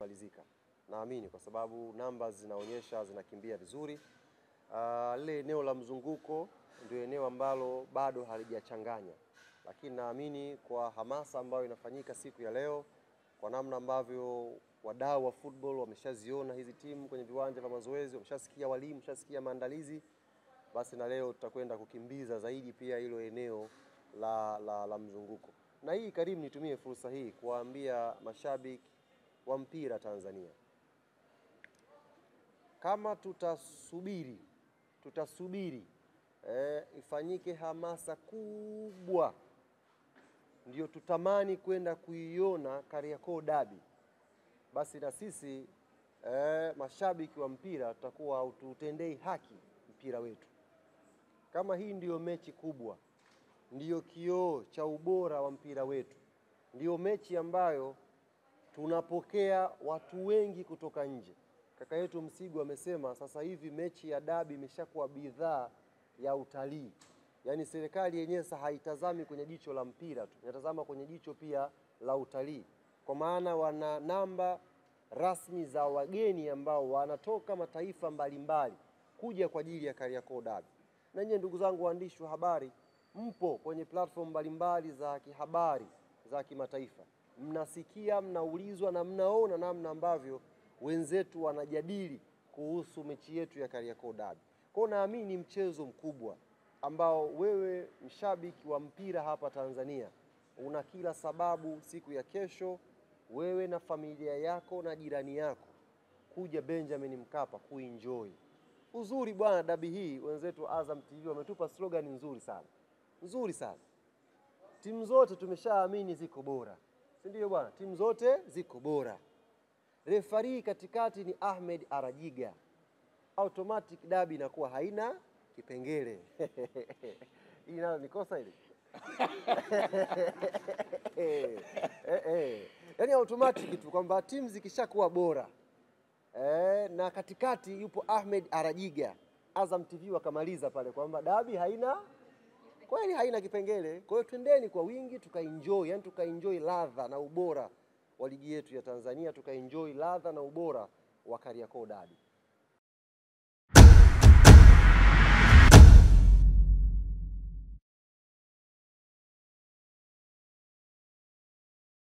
kumalizika. Naamini kwa sababu numbers zinaonyesha zinakimbia vizuri. Lile eneo la mzunguko ndio eneo ambalo bado halijachanganya. Lakini naamini kwa hamasa ambayo inafanyika siku ya leo, kwa namna ambavyo wadau wa football wameshaziona hizi timu kwenye viwanja vya mazoezi, wameshasikia walimu, wameshasikia maandalizi, basi na leo tutakwenda kukimbiza zaidi pia hilo eneo la mzunguko. Na hii Karim, nitumie fursa hii kuwaambia mashabiki wa mpira Tanzania, kama tutasubiri ifanyike hamasa kubwa ndio tutamani kwenda kuiona Kariakoo Derby, basi na sisi mashabiki wa mpira tutakuwa haututendei haki mpira wetu. Kama hii ndiyo mechi kubwa, ndiyo kioo cha ubora wa mpira wetu, ndiyo mechi ambayo tunapokea watu wengi kutoka nje. Kaka yetu Msigu amesema sasa hivi mechi ya derby imeshakuwa bidhaa ya utalii. Yaani serikali yenyewe sasa haitazami kwenye jicho la mpira tu, inatazama kwenye jicho pia la utalii. Kwa maana wana namba rasmi za wageni ambao wanatoka mataifa mbalimbali kuja kwa ajili ya Kariakoo Derby. Na nyinyi ndugu zangu waandishi wa habari, mpo kwenye platform mbalimbali za kihabari za kimataifa. Mnasikia, mnaulizwa na mnaona namna ambavyo wenzetu wanajadili kuhusu mechi yetu ya Kariakoo Derby. Kwa naamini ni mchezo mkubwa ambao wewe mshabiki wa mpira hapa Tanzania una kila sababu siku ya kesho wewe na familia yako na jirani yako kuja Benjamin Mkapa kuenjoy. Uzuri bwana, derby hii wenzetu Azam TV wametupa slogan nzuri sana. Nzuri sana. Timu zote tumeshaamini ziko bora. Si ndio bwana? Timu zote ziko bora. Referee katikati ni Ahmed Arajiga. Automatic derby inakuwa haina kipengele. Hii nalo ni kosa hili. Yaani automatic tu kwamba timu zikishakuwa bora. Na katikati yupo Ahmed Arajiga. Azam TV wakamaliza pale kwamba derby haina, kweli haina kipengele. Kwa hiyo twendeni kwa wingi tukaenjoy, yani tukaenjoy ladha na ubora wa ligi yetu ya Tanzania, tukaenjoy ladha na ubora wa Kariakoo Derby.